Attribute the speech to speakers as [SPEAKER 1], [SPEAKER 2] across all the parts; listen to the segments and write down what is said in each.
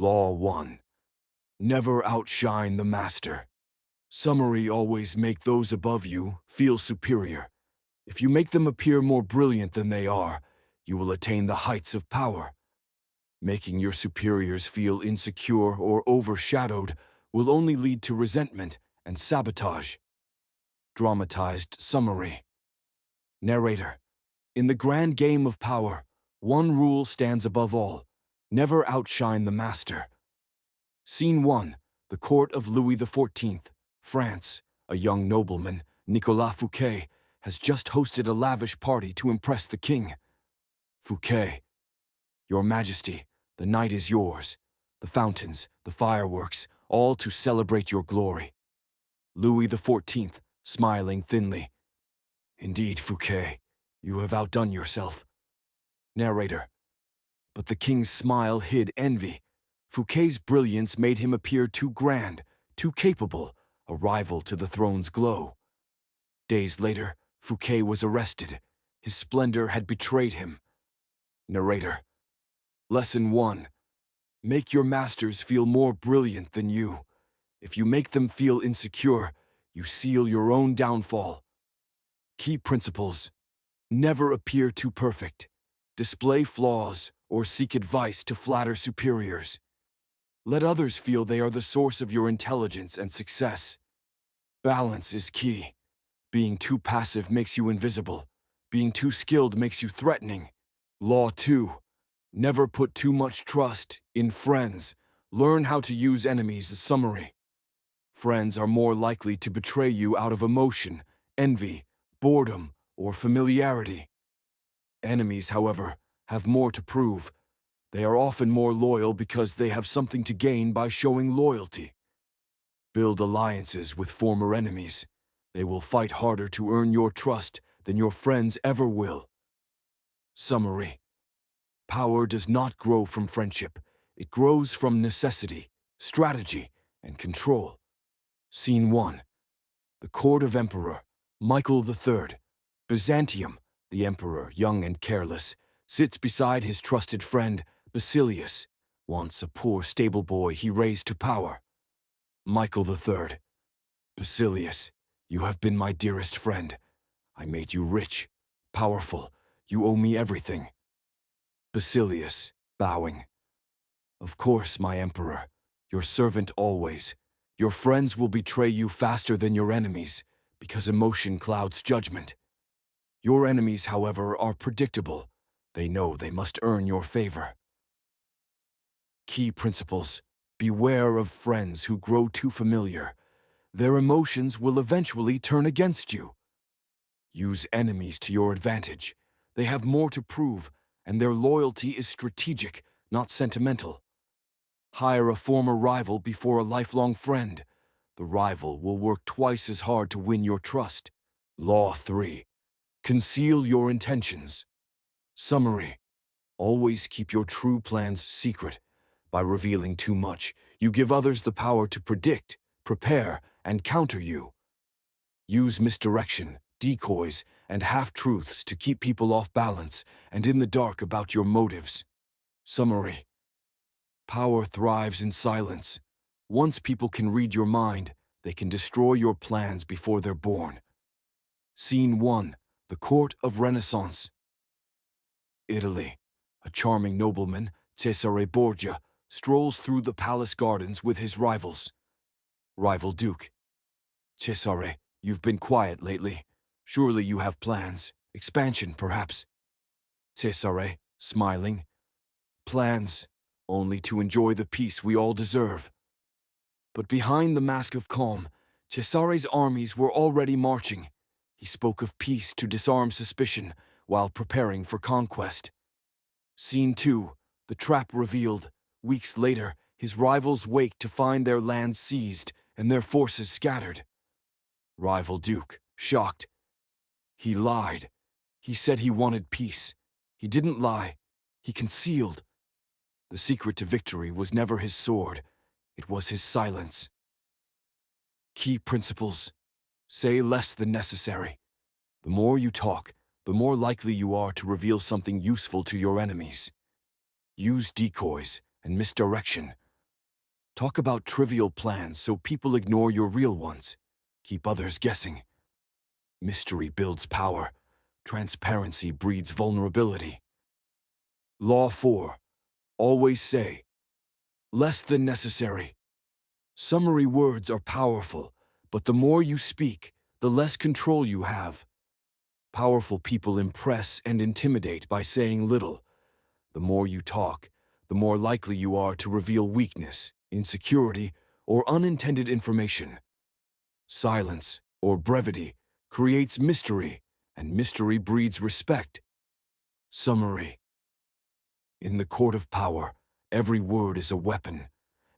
[SPEAKER 1] Law 1. Never outshine the master. Summary: always make those above you feel superior. If you make them appear more brilliant than they are, you will attain the heights of power. Making your superiors feel insecure or overshadowed will only lead to resentment and sabotage. Dramatized summary. Narrator: in the grand game of power, one rule stands above all: never outshine the master. Scene 1. The court of Louis XIV, France. A young nobleman, Nicolas Fouquet, has just hosted a lavish party to impress the king. Fouquet: Your Majesty, the night is yours. The fountains, the fireworks, all to celebrate your glory. Louis XIV, smiling thinly: Indeed, Fouquet, you have outdone yourself. Narrator: but the king's smile hid envy. Fouquet's brilliance made him appear too grand, too capable, a rival to the throne's glow. Days later, Fouquet was arrested. His splendor had betrayed him. Narrator: Lesson 1. Make your masters feel more brilliant than you. If you make them feel insecure, you seal your own downfall. Key principles: never appear too perfect. Display flaws or seek advice to flatter superiors. Let others feel they are the source of your intelligence and success. Balance is key. Being too passive makes you invisible. Being too skilled makes you threatening. Law 2. Never put too much trust in friends. Learn how to use enemies as summary. Friends are more likely to betray you out of emotion, envy, boredom, or familiarity. Enemies, however, have more to prove. They are often more loyal because they have something to gain by showing loyalty. Build alliances with former enemies. They will fight harder to earn your trust than your friends ever will. Summary: power does not grow from friendship. It grows from necessity, strategy, and control. Scene 1. The court of Emperor Michael III. Byzantium. The emperor, young and careless, sits beside his trusted friend, Basilius, once a poor stable boy he raised to power. Michael III. Basilius, you have been my dearest friend. I made you rich, powerful. You owe me everything. Basilius, bowing. Of course, my emperor. Your servant always. Your friends will betray you faster than your enemies, because emotion clouds judgment. Your enemies, however, are predictable. They know they must earn your favor. Key principles: beware of friends who grow too familiar. Their emotions will eventually turn against you. Use enemies to your advantage. They have more to prove, and their loyalty is strategic, not sentimental. Hire a former rival before a lifelong friend. The rival will work twice as hard to win your trust. Law 3. Conceal your intentions. Summary: always keep your true plans secret. By revealing too much, you give others the power to predict, prepare, and counter you. Use misdirection, decoys, and half-truths to keep people off balance and in the dark about your motives. Summary: power thrives in silence. Once people can read your mind, they can destroy your plans before they're born. Scene 1. The court of Renaissance. Italy. A charming nobleman, Cesare Borgia, strolls through the palace gardens with his rivals. Rival Duke: Cesare, you've been quiet lately. Surely you have plans. Expansion, perhaps. Cesare, smiling: plans, only to enjoy the peace we all deserve. But behind the mask of calm, Cesare's armies were already marching. He spoke of peace to disarm suspicion while preparing for conquest. Scene 2. The trap revealed. Weeks later, his rivals wake to find their lands seized and their forces scattered. Rival Duke, shocked: he lied. He said he wanted peace. He didn't lie. He concealed. The secret to victory was never his sword. It was his silence. Key principles: say less than necessary. The more you talk, the more likely you are to reveal something useful to your enemies. Use decoys and misdirection. Talk about trivial plans so people ignore your real ones. Keep others guessing. Mystery builds power. Transparency breeds vulnerability. Law 4. Always say, less than necessary. Summary words are powerful, but the more you speak, the less control you have. Powerful people impress and intimidate by saying little. The more you talk, the more likely you are to reveal weakness, insecurity, or unintended information. Silence, or brevity, creates mystery, and mystery breeds respect. Summary. In the court of power, every word is a weapon,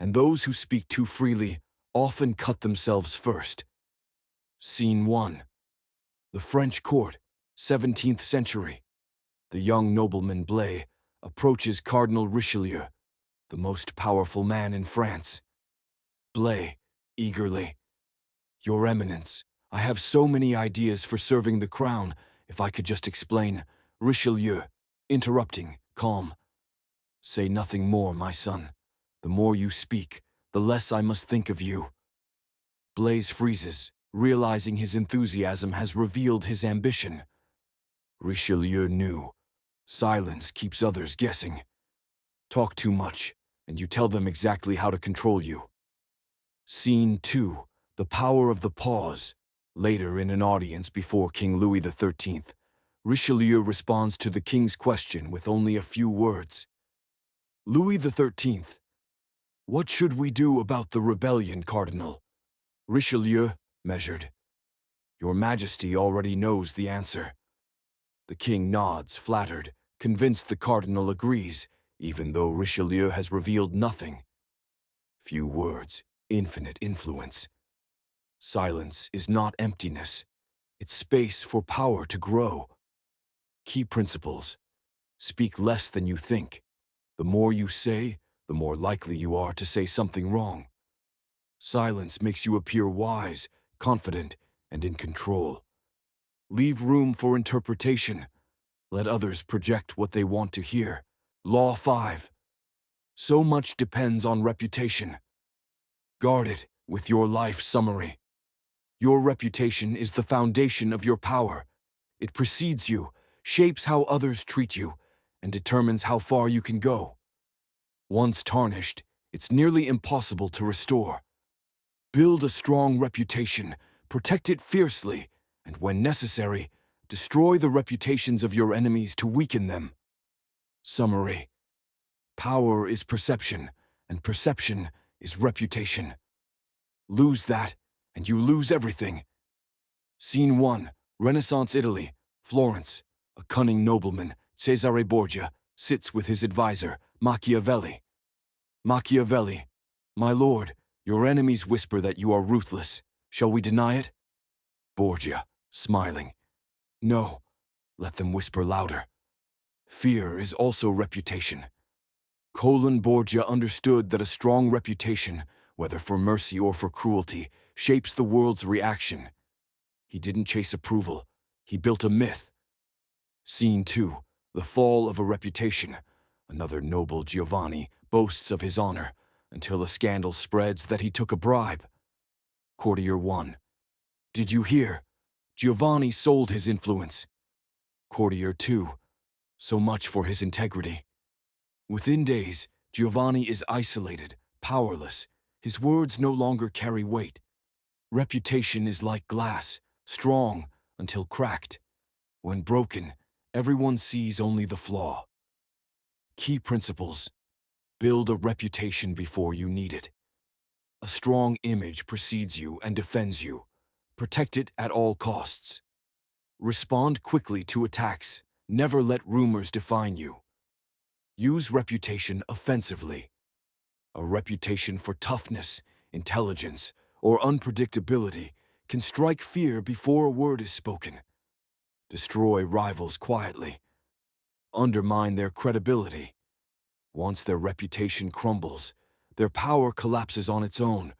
[SPEAKER 1] and those who speak too freely often cut themselves first. Scene 1. The French court, 17th century. The young nobleman Blay approaches Cardinal Richelieu, the most powerful man in France. Blay, eagerly, Your Eminence, I have so many ideas for serving the crown, if I could just explain. Richelieu, interrupting, calm. Say nothing more, my son. The more you speak, the less I must think of you. Blaise freezes, realizing his enthusiasm has revealed his ambition. Richelieu knew. Silence keeps others guessing. Talk too much, and you tell them exactly how to control you. Scene 2. The power of the pause. Later, in an audience before King Louis XIII, Richelieu responds to the king's question with only a few words. Louis XIII. What should we do about the rebellion, Cardinal? Richelieu, measured. Your Majesty already knows the answer. The king nods, flattered, convinced the cardinal agrees, even though Richelieu has revealed nothing. Few words, infinite influence. Silence is not emptiness. It's space for power to grow. Key principles. Speak less than you think. The more you say, the more likely you are to say something wrong. Silence makes you appear wise, confident, and in control. Leave room for interpretation. Let others project what they want to hear. Law 5. So much depends on reputation. Guard it with your life summary. Your reputation is the foundation of your power. It precedes you, shapes how others treat you, and determines how far you can go. Once tarnished, it's nearly impossible to restore. Build a strong reputation, protect it fiercely, and when necessary, destroy the reputations of your enemies to weaken them. Summary. Power is perception, and perception is reputation. Lose that, and you lose everything. Scene 1. Renaissance Italy, Florence. A cunning nobleman, Cesare Borgia, sits with his advisor, Machiavelli. Machiavelli. My lord, your enemies whisper that you are ruthless. Shall we deny it? Borgia, smiling. No, let them whisper louder. Fear is also reputation. Colin Borgia understood that a strong reputation, whether for mercy or for cruelty, shapes the world's reaction. He didn't chase approval. He built a myth. Scene 2. The fall of a reputation. Another noble, Giovanni, boasts of his honor, until a scandal spreads that he took a bribe. Courtier 1. Did you hear? Giovanni sold his influence. Courtier 2. So much for his integrity. Within days, Giovanni is isolated, powerless. His words no longer carry weight. Reputation is like glass, strong until cracked. When broken, everyone sees only the flaw. Key principles. Build a reputation before you need it. A strong image precedes you and defends you. Protect it at all costs. Respond quickly to attacks. Never let rumors define you. Use reputation offensively. A reputation for toughness, intelligence, or unpredictability can strike fear before a word is spoken. Destroy rivals quietly. Undermine their credibility. Once their reputation crumbles, their power collapses on its own,